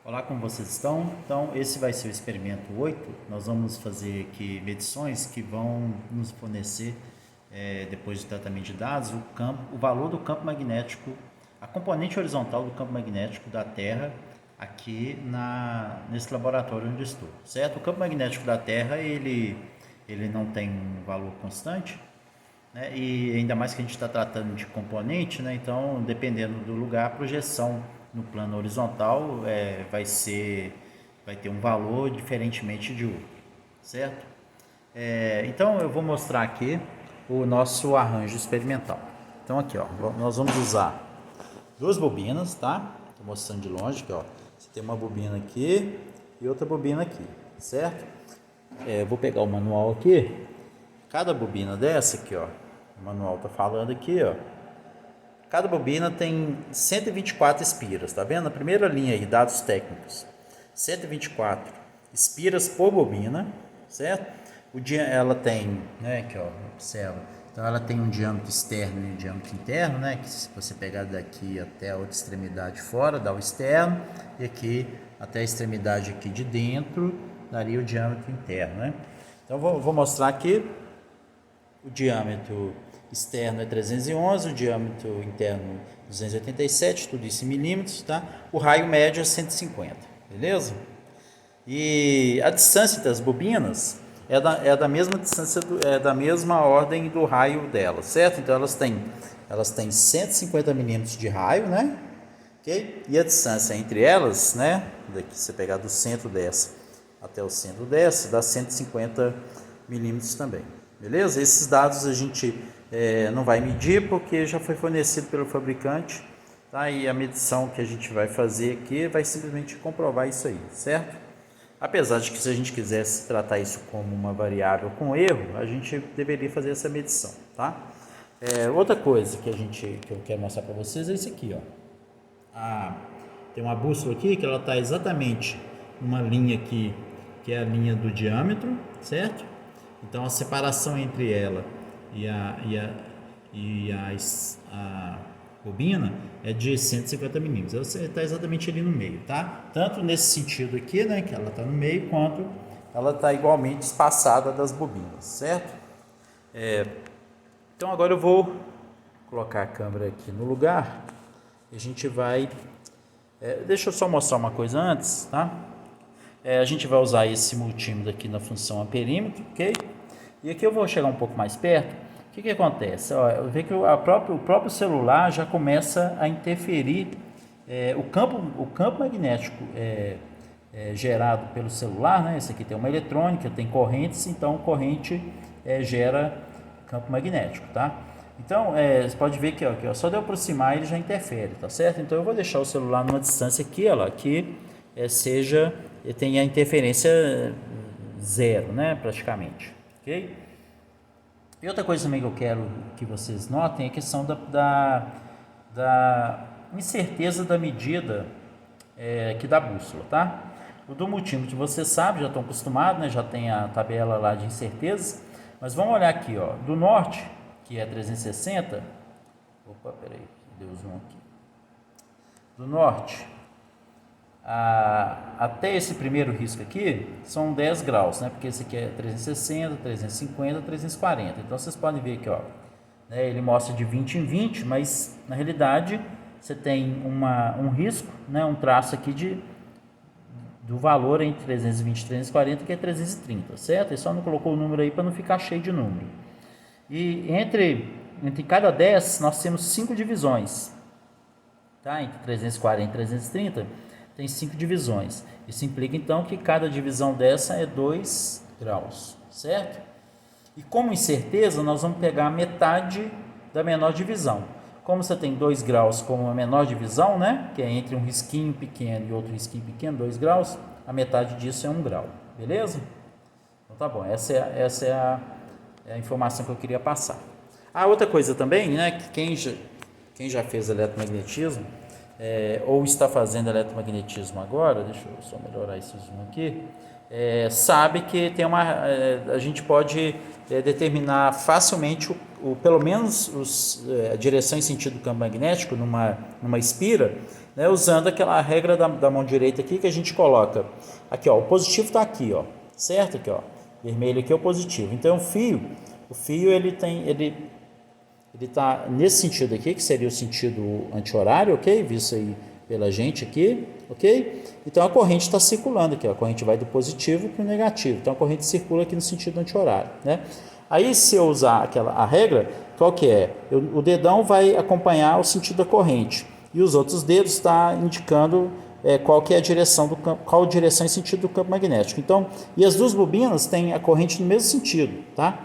Olá, como vocês estão? Então, esse vai ser o experimento 8. Nós vamos fazer aqui medições que vão nos fornecer, depois do tratamento de dados, o valor do campo magnético, a componente horizontal do campo magnético da Terra aqui nesse laboratório onde estou, certo? O campo magnético da Terra, ele não tem um valor constante, né? E ainda mais que a gente está tratando de componente, né? Então, dependendo do lugar, a projeção no plano horizontal vai ter um valor diferentemente de outro, certo? Então, eu vou mostrar aqui o nosso arranjo experimental. Então, aqui, ó, nós vamos usar duas bobinas, tá? Estou mostrando de longe aqui, ó. Você tem uma bobina aqui e outra bobina aqui, certo? Eu vou pegar o manual aqui. Cada bobina dessa aqui, ó, o manual está falando aqui, ó. Cada bobina tem 124 espiras, tá vendo? A primeira linha aí, dados técnicos. 124 espiras por bobina, certo? Ela tem, né, aqui, ó, observa. Então ela tem um diâmetro externo e um diâmetro interno, né? Que se você pegar daqui até a outra extremidade fora, dá o externo, e aqui até a extremidade aqui de dentro, daria o diâmetro interno, né? Então vou mostrar aqui. O diâmetro externo é 311, o diâmetro interno 287, tudo isso em milímetros, tá? O raio médio é 150, beleza? E a distância das bobinas é da mesma distância, da mesma ordem do raio delas, certo? Então elas têm 150 milímetros de raio, né? Okay? E a distância entre elas, né? Daqui você pegar do centro dessa até o centro dessa, dá 150 milímetros também. Beleza? Esses dados a gente não vai medir porque já foi fornecido pelo fabricante, tá? E a medição que a gente vai fazer aqui vai simplesmente comprovar isso aí, certo? Apesar de que se a gente quisesse tratar isso como uma variável com erro, a gente deveria fazer essa medição, tá? Outra coisa que eu quero mostrar para vocês é isso aqui, ó. Tem uma bússola aqui que ela está exatamente numa linha aqui, que é a linha do diâmetro, certo? Então a separação entre ela e a bobina é de 150 milímetros. Ela está exatamente ali no meio, tá? Tanto nesse sentido aqui, né, que ela está no meio, quanto ela está igualmente espaçada das bobinas, certo? Então agora eu vou colocar a câmera aqui no lugar e a gente vai... deixa eu só mostrar uma coisa antes, tá? A gente vai usar esse multímetro aqui na função amperímetro, ok? E aqui eu vou chegar um pouco mais perto. O que acontece? Eu vejo que o próprio celular já começa a interferir. O campo magnético gerado pelo celular, né? Esse aqui tem uma eletrônica, tem correntes, então corrente gera campo magnético, tá? Então, você pode ver que ó, só de eu aproximar ele já interfere, tá certo? Então eu vou deixar o celular numa distância aqui, ó, que tenha interferência zero, né, praticamente, ok? E outra coisa também que eu quero que vocês notem é a questão da incerteza da medida aqui da bússola, tá? O do multímetro você sabe, já estão acostumados, né, já tem a tabela lá de incertezas, mas vamos olhar aqui, ó, do norte, que é 360, opa, peraí, deu zoom aqui, do norte até esse primeiro risco aqui são 10 graus, né? Porque esse aqui é 360, 350, 340. Então vocês podem ver aqui, ó, né? Ele mostra de 20 em 20, mas na realidade você tem um risco, né? Um traço aqui do valor entre 320 e 340, que é 330, certo? Ele só não colocou o número aí para não ficar cheio de número. E entre cada 10 nós temos 5 divisões, tá? Entre 340 e 330 tem 5 divisões. Isso implica então que cada divisão dessa é 2 graus, certo? E como incerteza, nós vamos pegar a metade da menor divisão. Como você tem 2 graus como a menor divisão, né? Que é entre um risquinho pequeno e outro risquinho pequeno, 2 graus, a metade disso é 1 grau, beleza? Então tá bom, essa é a informação que eu queria passar. Outra coisa também, né? Que quem já fez eletromagnetismo ou está fazendo eletromagnetismo agora, deixa eu só melhorar esse zoom aqui, sabe que tem a gente pode determinar facilmente pelo menos a direção em sentido do campo magnético numa espira, né, usando aquela regra da mão direita aqui que a gente coloca aqui, ó, o positivo está aqui, ó, certo? Aqui, ó, vermelho aqui é o positivo. Então o fio ele está nesse sentido aqui, que seria o sentido anti-horário, ok? Visto aí pela gente aqui, ok? Então a corrente está circulando aqui, ó, a corrente vai do positivo para o negativo, então a corrente circula aqui no sentido anti-horário, né? Aí se eu usar a regra, qual que é? O dedão vai acompanhar o sentido da corrente e os outros dedos está indicando qual que é a direção do campo, qual direção e sentido do campo magnético. Então, e as duas bobinas têm a corrente no mesmo sentido, tá?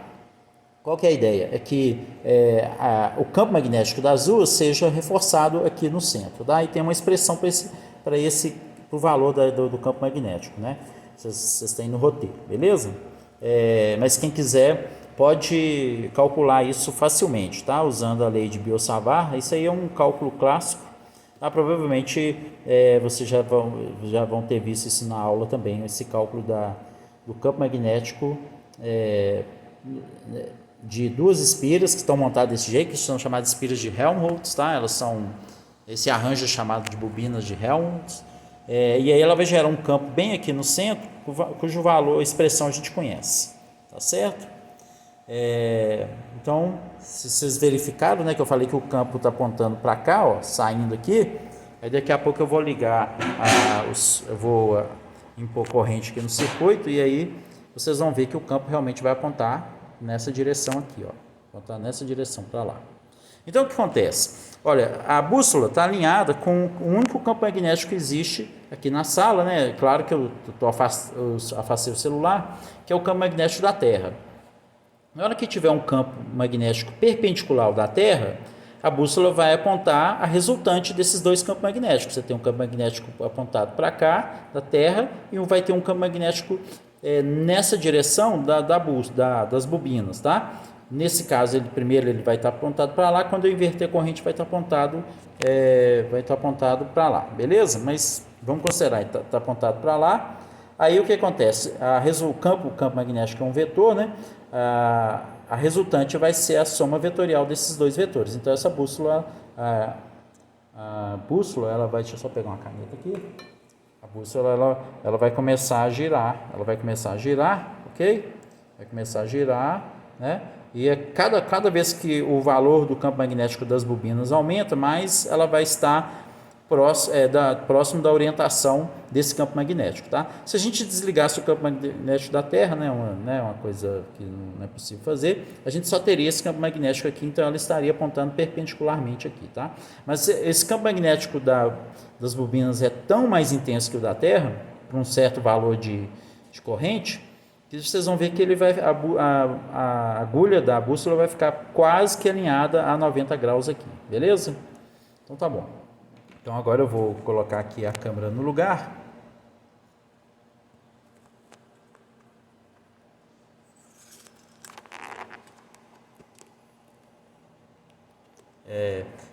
Qual que é a ideia? É que o campo magnético das duas seja reforçado aqui no centro, tá? E tem uma expressão para o valor do campo magnético, né? Vocês têm no roteiro, beleza? Mas quem quiser pode calcular isso facilmente, tá? Usando a lei de Biot-Savart. Isso aí é um cálculo clássico. Tá? Provavelmente vocês já vão ter visto isso na aula também, esse cálculo do campo magnético de duas espiras que estão montadas desse jeito, que são chamadas de espiras de Helmholtz, tá? Elas são, esse arranjo é chamado de bobinas de Helmholtz, e aí ela vai gerar um campo bem aqui no centro, cujo valor, expressão a gente conhece, tá certo? Então, se vocês verificaram, né, que eu falei que o campo está apontando para cá, ó, saindo aqui, aí daqui a pouco eu vou ligar, eu vou impor corrente aqui no circuito, e aí vocês vão ver que o campo realmente vai apontar nessa direção aqui, ó, apontar nessa direção para lá. Então o que acontece? Olha, a bússola está alinhada com o único campo magnético que existe aqui na sala, né? Claro que eu afastei o celular, que é o campo magnético da Terra. Na hora que tiver um campo magnético perpendicular ao da Terra, a bússola vai apontar a resultante desses dois campos magnéticos. Você tem um campo magnético apontado para cá, da Terra, e vai ter um campo magnético nessa direção das bobinas, tá? Nesse caso, primeiro ele vai estar apontado para lá, quando eu inverter a corrente vai estar apontado para lá, beleza? Mas vamos considerar, está apontado para lá. Aí o que acontece? O campo magnético é um vetor, né? A resultante vai ser a soma vetorial desses dois vetores. Então essa bússola, a bússola, ela vai, deixa eu só pegar uma caneta aqui. A bússola ela vai começar a girar, ok? Vai começar a girar, né? E cada vez que o valor do campo magnético das bobinas aumenta, mais ela vai estar próximo da orientação desse campo magnético, tá? Se a gente desligasse o campo magnético da Terra, né, uma coisa que não é possível fazer, a gente só teria esse campo magnético aqui, então ela estaria apontando perpendicularmente aqui, tá? Mas esse campo magnético das bobinas é tão mais intenso que o da Terra, por um certo valor de corrente, que vocês vão ver que a agulha da bússola vai ficar quase que alinhada a 90 graus aqui, beleza? Então tá bom. Então agora eu vou colocar aqui a câmera no lugar.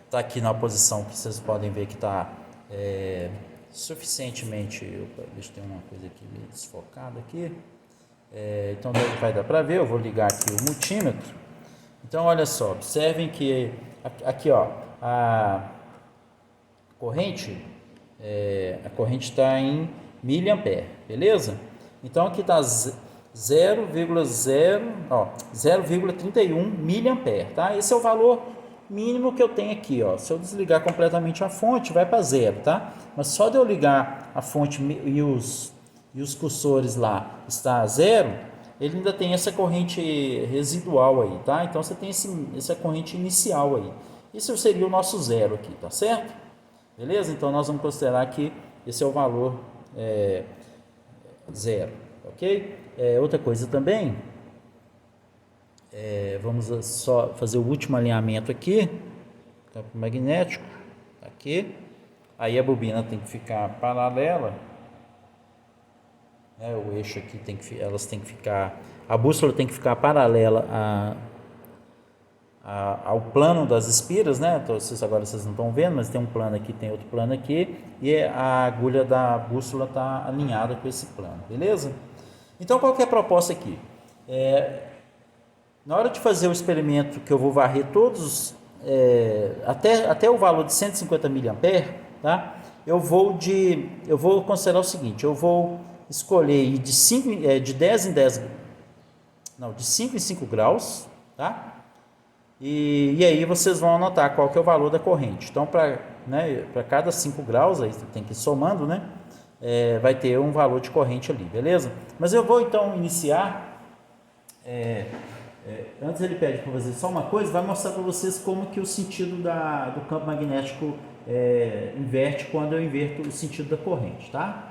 Está aqui na posição que vocês podem ver que está suficientemente. Deixa eu ter uma coisa aqui meio desfocada aqui. Então vai dar para ver. Eu vou ligar aqui o multímetro. Então olha só, observem que aqui, ó, a corrente está em miliampere, beleza? Então aqui está 0,31 miliampere, tá? Esse é o valor mínimo que eu tenho aqui, ó. Se eu desligar completamente a fonte, vai para zero, tá? Mas só de eu ligar a fonte e os cursores lá está a zero, ele ainda tem essa corrente residual aí, tá? Então você tem essa corrente inicial aí. Isso seria o nosso zero aqui, tá certo? Beleza? Então nós vamos considerar que esse é o valor zero, ok? Outra coisa também, vamos só fazer o último alinhamento aqui, campo magnético, aqui, aí a bobina tem que ficar paralela, né? O eixo aqui elas tem que ficar, a bússola tem que ficar paralela ao plano das espiras, né? Então, agora vocês não estão vendo, mas tem um plano aqui, tem outro plano aqui, e a agulha da bússola está alinhada com esse plano, beleza? Então, qual que é a proposta aqui? Na hora de fazer o experimento, que eu vou varrer todos, até o valor de 150 mA, tá? Eu vou considerar o seguinte: eu vou escolher de 10 em 10, não, de 5 em 5 graus, tá? E aí vocês vão anotar qual que é o valor da corrente. Então, para cada 5 graus, aí tem que ir somando, né? Vai ter um valor de corrente ali, beleza? Mas eu vou então iniciar. Antes ele pede para fazer só uma coisa, vai mostrar para vocês como que o sentido do campo magnético inverte quando eu inverto o sentido da corrente, tá?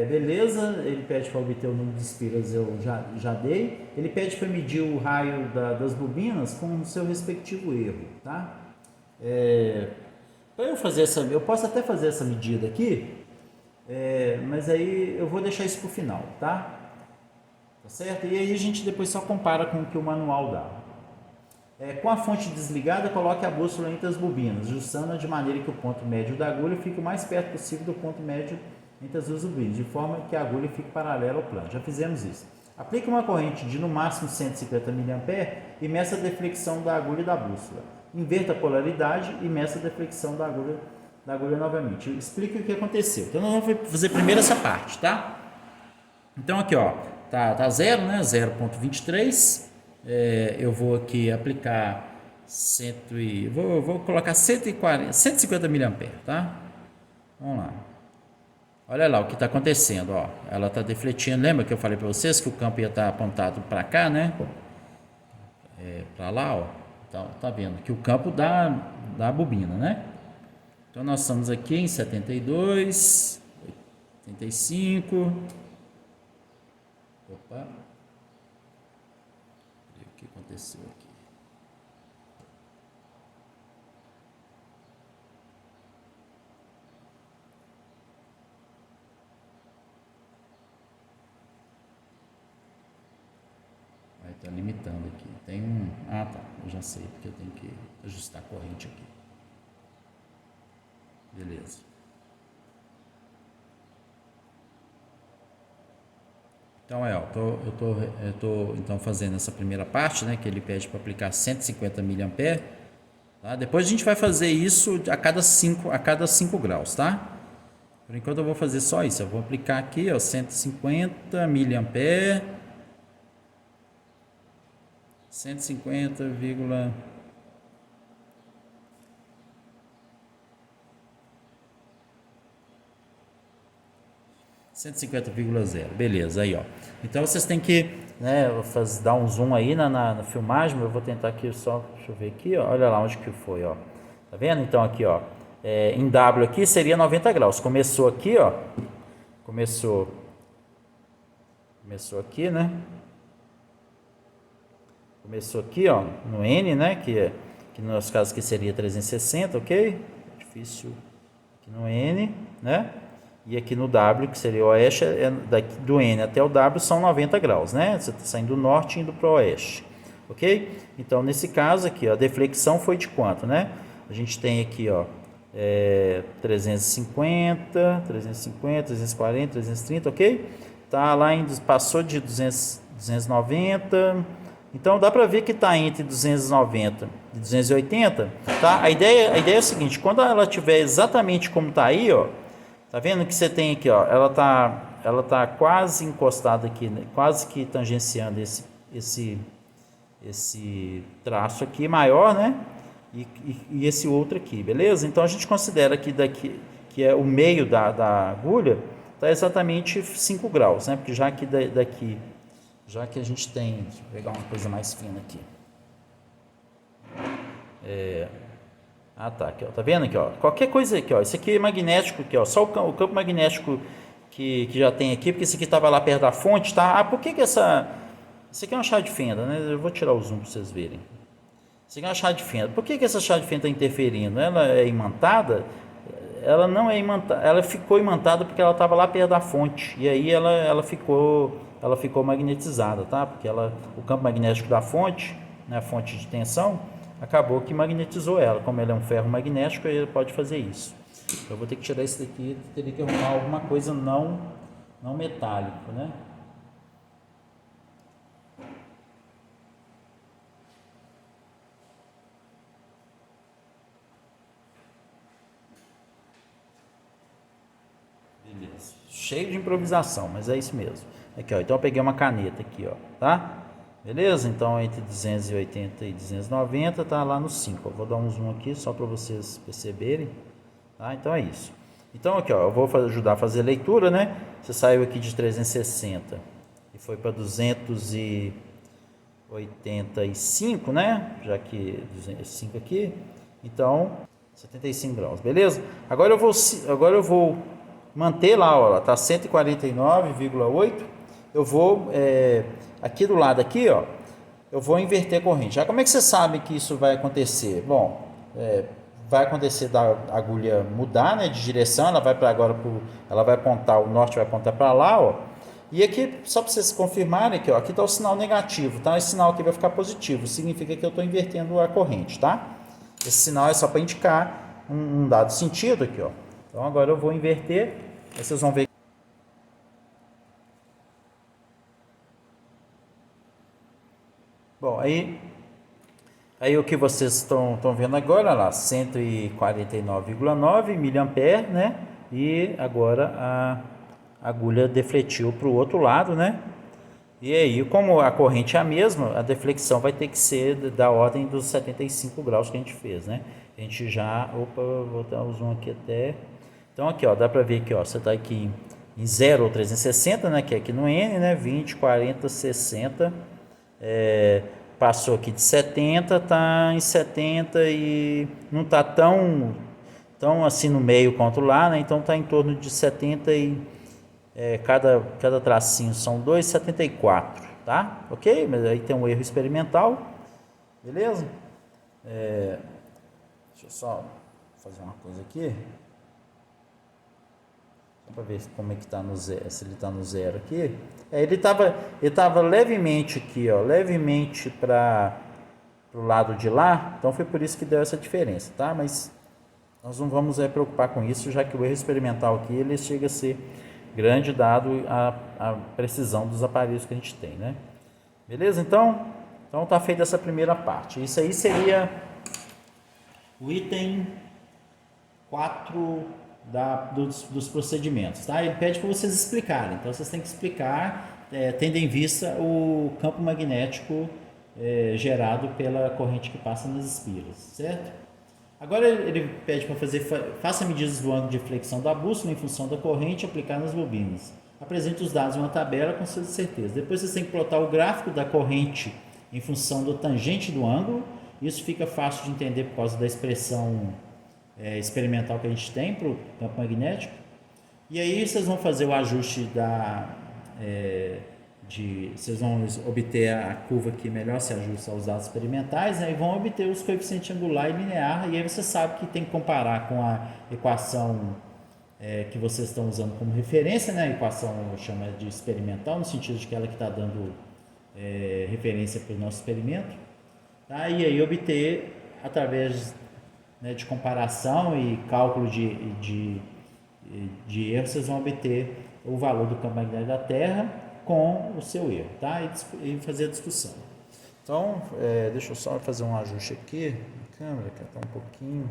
Beleza, ele pede para obter o número de espiras, eu já dei. Ele pede para medir o raio das bobinas com o seu respectivo erro, tá? Para eu fazer eu posso até fazer essa medida aqui, mas aí eu vou deixar isso para o final, tá? Tá certo? E aí a gente depois só compara com o que o manual dá. Com a fonte desligada, coloque a bússola entre as bobinas, ajustando-a de maneira que o ponto médio da agulha fique o mais perto possível do ponto médio entre as duas bobinas, de forma que a agulha fique paralela ao plano. Já fizemos isso. Aplique uma corrente de no máximo 150 mA e meça a deflexão da agulha e da bússola. Inverta a polaridade e meça a deflexão da agulha novamente. Explique o que aconteceu. Então nós vamos fazer primeiro essa parte, tá? Então aqui, ó, tá zero, né? 0,23. Eu vou aqui aplicar vou colocar 150 mA, tá? Vamos lá. Olha lá o que está acontecendo, ó. Ela está defletindo. Lembra que eu falei para vocês que o campo ia estar apontado para cá, né? Para lá, ó. Então, tá vendo que o campo da bobina, né? Então nós estamos aqui em 72, 85. Opa. O que aconteceu aqui? Está limitando aqui. Tem um. Ah, tá. Eu já sei, porque eu tenho que ajustar a corrente aqui. Beleza. Então, eu tô então fazendo essa primeira parte, né? Que ele pede para aplicar 150 mA. Tá? Depois a gente vai fazer isso a cada 5 graus, tá? Por enquanto eu vou fazer só isso. Eu vou aplicar aqui, ó, 150 mA. 150,0. Beleza, aí, ó. Então vocês têm que, né, dar um zoom aí na filmagem. Eu vou tentar aqui só, deixa eu ver aqui, ó. Olha lá onde que foi, ó. Tá vendo? Então aqui, ó, em W aqui seria 90 graus. Começou aqui, ó. Começou aqui, né? Começou aqui, ó, no N, né, que no nosso caso aqui seria 360, ok? Difícil aqui no N, né? E aqui no W, que seria o oeste, daqui do N até o W são 90 graus, né? Você está saindo do norte e indo para o oeste, ok? Então, nesse caso aqui, ó, a deflexão foi de quanto, né? A gente tem aqui, ó, 350, 340, 330, ok? Tá lá passou de 290. Então dá para ver que está entre 290 e 280, tá? A ideia é o seguinte: quando ela estiver exatamente como está aí, ó, tá vendo que você tem aqui, ó, ela tá quase encostada aqui, né? Quase que tangenciando esse traço aqui maior, né? E esse outro aqui, beleza? Então a gente considera que daqui, que é o meio da agulha, está exatamente 5 graus, né? Porque já que daqui, já que a gente tem, deixa eu pegar uma coisa mais fina aqui. Tá, aqui, ó, tá vendo aqui, ó? Qualquer coisa aqui, ó. Isso aqui é magnético aqui, ó. Só o campo magnético que já tem aqui, porque esse aqui estava lá perto da fonte, tá? Por que essa... Isso aqui é uma chave de fenda, né? Eu vou tirar o zoom para vocês verem. Isso aqui é uma chave de fenda. Por que essa chave de fenda está interferindo? Ela é imantada? Ela não é imantada. Ela ficou imantada porque ela estava lá perto da fonte. E aí ela ficou magnetizada, tá? Porque o campo magnético da fonte na fonte de tensão, acabou que magnetizou ela. Como ela é um ferro magnético, ele pode fazer isso. Eu vou ter que tirar isso daqui, teria que arrumar alguma coisa não metálico, né? Beleza. Cheio de improvisação, mas é isso mesmo. Aqui, ó, então eu peguei uma caneta aqui, ó, tá? Beleza? Então entre 280 e 290 tá lá no 5. Eu vou dar um zoom aqui só para vocês perceberem, tá? Então é isso. Então aqui, ó, eu vou ajudar a fazer a leitura, né? Você saiu aqui de 360 e foi para 285, né? Já que 205 aqui. Então, 75 graus, beleza? Agora eu vou manter lá, ó, tá 149,8. Eu vou aqui do lado aqui, ó, eu vou inverter a corrente. Já como é que você sabe que isso vai acontecer? Bom, vai acontecer da agulha mudar, né, de direção. Ela vai para agora ela vai apontar, o norte vai apontar para lá, ó. E aqui, só para vocês confirmarem aqui, ó, aqui está o sinal negativo, tá? Esse sinal aqui vai ficar positivo, significa que eu estou invertendo a corrente, tá? Esse sinal é só para indicar um dado sentido aqui, ó. Então agora eu vou inverter, aí vocês vão ver. Bom, aí o que vocês estão vendo agora, lá, 149,9 miliampere, né? E agora a agulha defletiu para o outro lado, né? E aí, como a corrente é a mesma, a deflexão vai ter que ser da ordem dos 75 graus que a gente fez, né? A gente já, vou dar um zoom aqui até. Então aqui, ó, dá para ver que, ó, você está aqui em 0 ou 360, né? Que é aqui no N, né? 20, 40, 60. Passou aqui de 70, tá em 70 e não tá tão assim no meio quanto lá, né? Então tá em torno de 70 e cada tracinho são 2,74, tá? Ok? Mas aí tem um erro experimental, beleza? Deixa eu só fazer uma coisa aqui. Para ver como é que está no zero, se ele está no zero aqui. Ele estava levemente aqui, ó, levemente para o lado de lá, então foi por isso que deu essa diferença, tá? Mas nós não vamos preocupar com isso, já que o erro experimental aqui ele chega a ser grande dado a precisão dos aparelhos que a gente tem, né? Beleza? Então tá feita essa primeira parte. Isso aí seria o item 4 dos procedimentos, tá? Ele pede para vocês explicarem, então vocês têm que explicar, tendo em vista o campo magnético gerado pela corrente que passa nas espiras, certo? Agora ele pede para faça medidas do ângulo de flexão da bússola em função da corrente aplicada nas bobinas. Apresente os dados em uma tabela com certeza. Depois vocês têm que plotar o gráfico da corrente em função do tangente do ângulo. Isso fica fácil de entender por causa da expressão experimental que a gente tem para o campo magnético. E aí vocês vão fazer o ajuste vocês vão obter a curva que melhor se ajusta aos dados experimentais, né, e vão obter os coeficientes angular e linear, e aí você sabe que tem que comparar com a equação que vocês estão usando como referência, né, a equação chama de experimental, no sentido de que ela que está dando referência para o nosso experimento, tá? E aí obter, através de comparação e cálculo de erro, vocês vão obter o valor do campo magnético da Terra com o seu erro, tá? E fazer a discussão. Então, deixa eu só fazer um ajuste aqui na câmera, que está um pouquinho.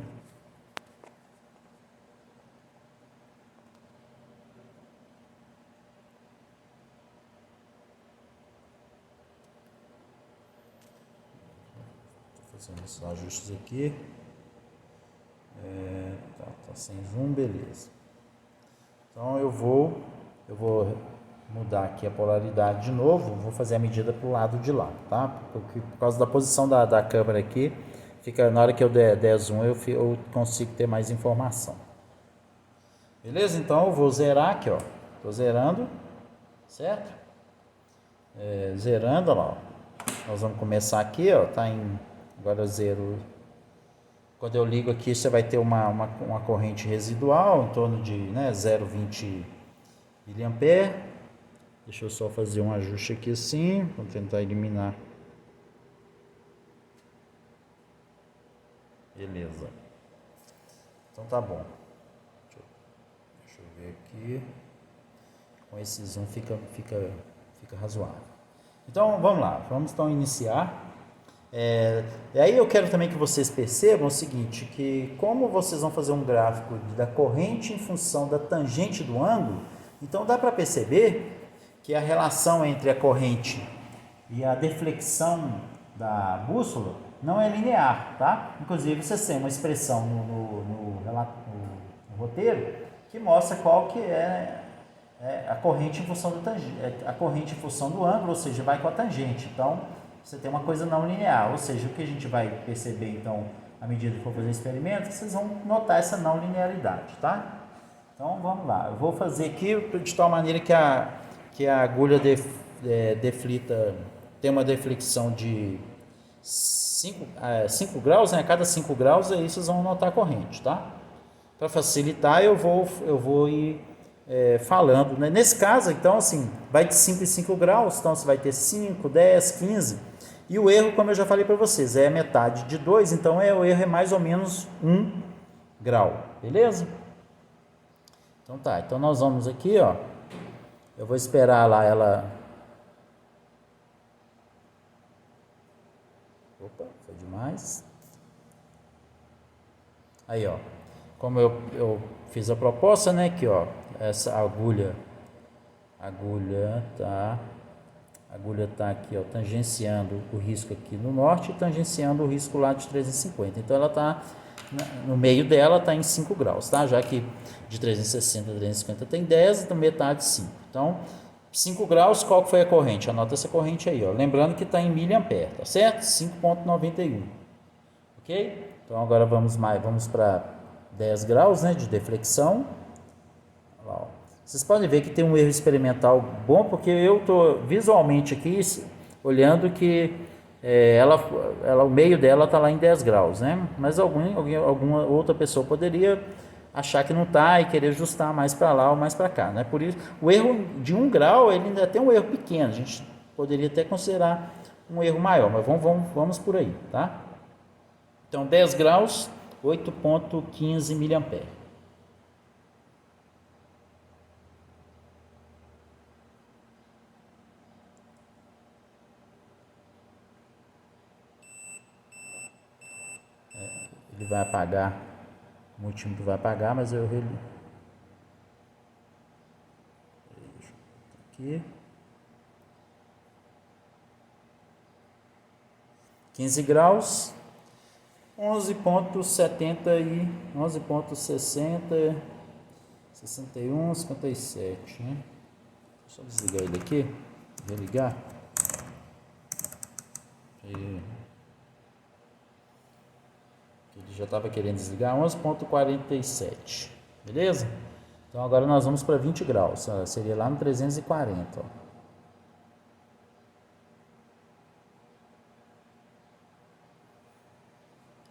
Estou fazendo esses ajustes aqui. Tá sem zoom, beleza. Então eu vou mudar aqui a polaridade de novo, vou fazer a medida para o lado de lá, tá? Porque por causa da posição da câmera aqui, na hora que eu der zoom eu consigo ter mais informação. Beleza? Então eu vou zerar aqui, ó. Tô zerando, certo? Zerando, ó. Nós vamos começar aqui, ó. Tá em agora zero. Quando eu ligo aqui, você vai ter uma corrente residual em torno de 0,20 miliampere. Deixa eu só fazer um ajuste aqui assim, vou tentar eliminar Beleza. Então tá bom. Deixa eu ver aqui. Com esse zoom fica razoável. Então vamos lá, vamos então iniciar. E aí eu quero também que vocês percebam o seguinte, que como vocês vão fazer um gráfico da corrente em função da tangente do ângulo, então dá para perceber que a relação entre a corrente e a deflexão da bússola não é linear, tá? Inclusive vocês têm uma expressão no roteiro que mostra qual que é a corrente em função do a corrente em função do ângulo, ou seja, vai com a tangente. Então você tem uma coisa não linear, ou seja, o que a gente vai perceber então à medida que for fazer o experimento, vocês vão notar essa não linearidade, tá? Então vamos lá, eu vou fazer aqui de tal maneira que a agulha deflita, tem uma deflexão de 5 graus, né? A cada 5 graus aí vocês vão notar a corrente, tá? Para facilitar eu vou ir falando, né? Nesse caso então assim, vai de 5 em 5 graus, então você vai ter 5, 10, 15, e o erro, como eu já falei para vocês, é metade de 2, então o erro é mais ou menos 1 grau, beleza? Então tá, então nós vamos aqui, ó, eu vou esperar lá ela... Opa, foi demais. Aí, ó, como eu fiz a proposta, né, que ó, essa agulha tá aqui, ó, tangenciando o risco aqui no norte e tangenciando o risco lá de 350. Então ela tá no meio dela, tá em 5 graus, tá? Já que de 360 a 350 tem 10, então metade 5. Então 5 graus, qual que foi a corrente? Anota essa corrente aí, ó. Lembrando que está em miliampere, tá certo? 5,91. Ok? Então agora vamos para 10 graus, né, de deflexão. Olha lá, ó. Vocês podem ver que tem um erro experimental bom, porque eu estou visualmente aqui olhando que o meio dela está lá em 10 graus, né? Mas alguma outra pessoa poderia achar que não está e querer ajustar mais para lá ou mais para cá, né? Por isso, o erro de 1 grau, ele ainda tem um erro pequeno, a gente poderia até considerar um erro maior, mas vamos por aí, tá? Então, 10 graus, 8,15 miliampere. Ele vai apagar, o multímetro vai apagar, mas eu aqui. 15 graus, 11,70 e 11,60, 61, 57, né? Deixa eu só desligar ele aqui, religar. Ele já estava querendo desligar, 11,47, beleza? Então agora nós vamos para 20 graus, seria lá no 340, ó.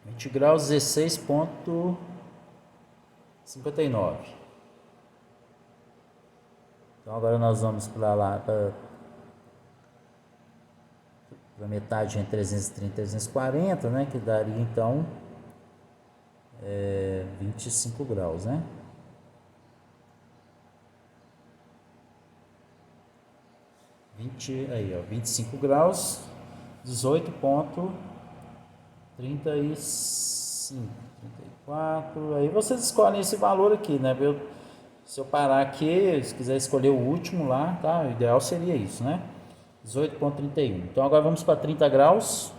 20 graus, 16,59. Então agora nós vamos para lá, para metade entre 330 e 340, né? Que daria então 25 graus, né? Aí, ó, 25 graus, 18,35, 34. Aí vocês escolhem esse valor aqui, né? Se eu parar aqui, se quiser escolher o último lá, tá? O ideal seria isso, né? 18,31. Então agora vamos para 30 graus,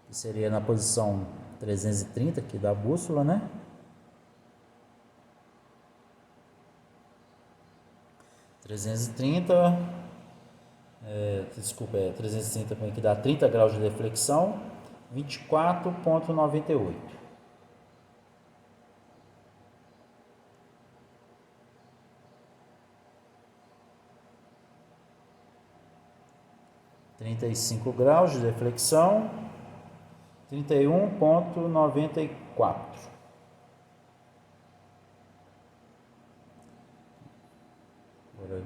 que seria na posição 330 aqui da bússola, né? Desculpa, 330 que dá 30 graus de deflexão, 24,98. graus de deflexão, 31,94. Agora eu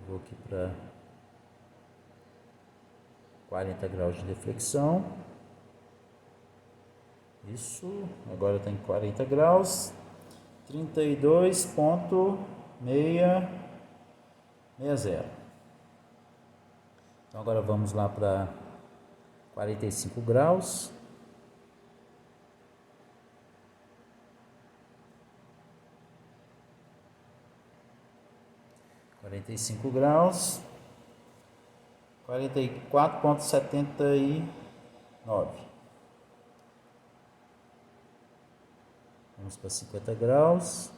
vou aqui para 40 graus de deflexão, Isso, agora está em 40 graus, 32,660. Então agora vamos lá para 45 graus. graus, 44,79. Vamos para 50 graus.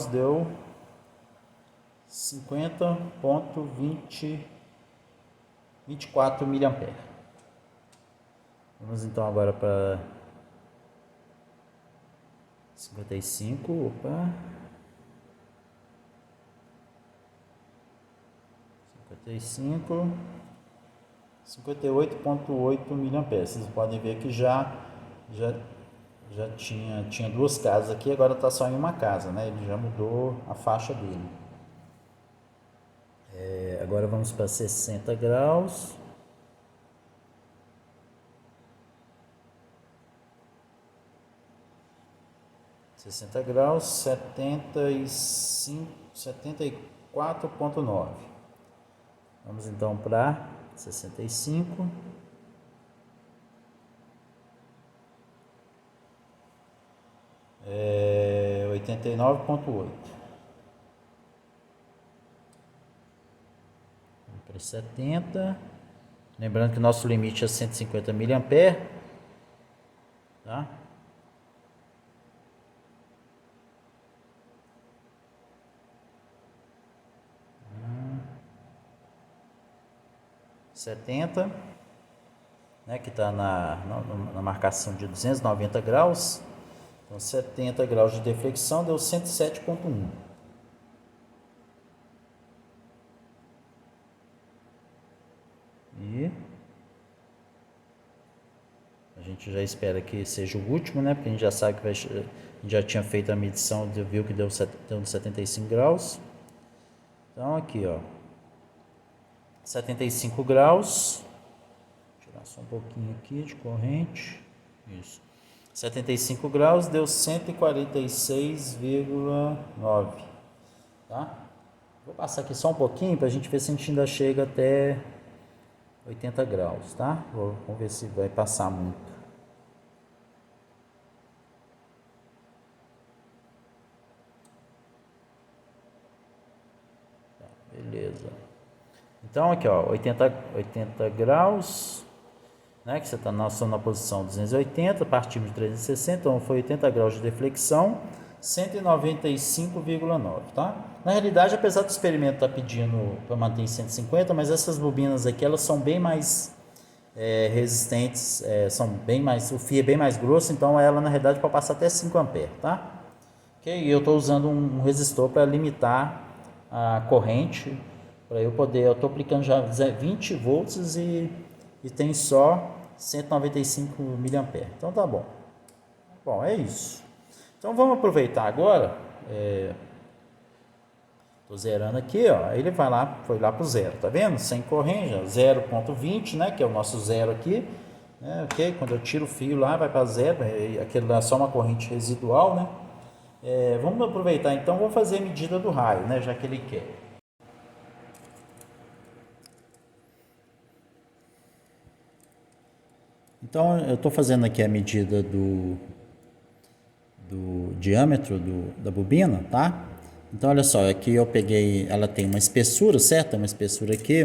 Deu 50,24 miliamperes. Vamos então agora para 55, 58,8 miliamperes. Vocês podem ver que já tinha duas casas aqui, agora está só em uma casa, né? Ele já mudou a faixa dele. Agora vamos para 60 graus. 60 graus, 74,9. Vamos então para 65. É 89,8. Vamos para 70. Lembrando que nosso limite é 150 miliamperes, tá? (70), né, que está na marcação de 290 graus. Então 70 graus de deflexão deu 107,1. E a gente já espera que seja o último, né? Porque a gente já sabe que a gente já tinha feito a medição, viu que deu 75 graus. Então aqui, ó, 75 graus. Vou tirar só um pouquinho aqui de corrente. Isso. 75 graus deu 146,9, tá? Vou passar aqui só um pouquinho para a gente ver se a gente ainda chega até 80 graus, tá? Vamos ver se vai passar muito. Tá, beleza. Então aqui, ó, 80 graus, né, que você está na posição 280, partimos de 360, então foi 80 graus de deflexão, 195,9, tá? Na realidade, apesar do experimento estar pedindo para manter em 150, mas essas bobinas aqui, elas são bem mais resistentes, são bem mais, o fio é bem mais grosso, então ela na realidade pode passar até 5 amperes, tá? Ok? E eu estou usando um resistor para limitar a corrente, para eu estou aplicando já 20 volts e tem só 195 miliamperes. Então tá bom. Bom, é isso. Então vamos aproveitar agora. Tô zerando aqui, ó. Ele foi lá pro zero, tá vendo? Sem corrente, 0,20, né? Que é o nosso zero aqui, né? Ok? Quando eu tiro o fio lá, vai para zero. Aquele lá é só uma corrente residual, né? Vamos aproveitar então, vou fazer a medida do raio, né? Já que ele quer. Então eu estou fazendo aqui a medida do diâmetro da bobina, tá? Então olha só, aqui eu peguei, ela tem uma espessura, certo? Uma espessura aqui,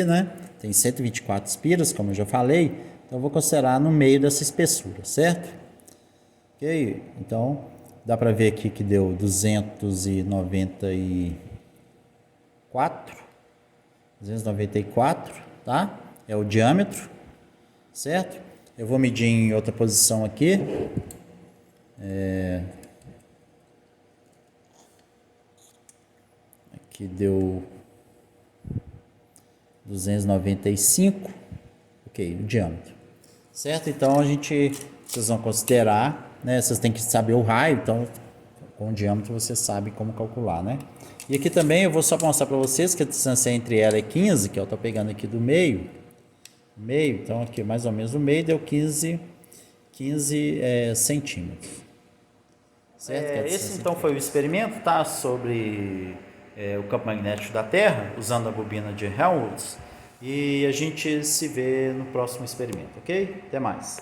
né? Tem 124 espiras, como eu já falei. Então eu vou considerar no meio dessa espessura, certo? Ok? Então dá para ver aqui que deu 294, tá? É o diâmetro, certo? Eu vou medir em outra posição aqui. Aqui deu 295, ok, o diâmetro, certo? Então vocês vão considerar, né? Vocês têm que saber o raio, então com diâmetro você sabe como calcular, né? E aqui também eu vou só mostrar para vocês que a distância entre ela é 15, que eu estou pegando aqui do meio, então aqui mais ou menos o meio deu 15 centímetros. Certo? Esse então foi o experimento, tá? Sobre o campo magnético da Terra, usando a bobina de Helmholtz. E a gente se vê no próximo experimento, ok? Até mais.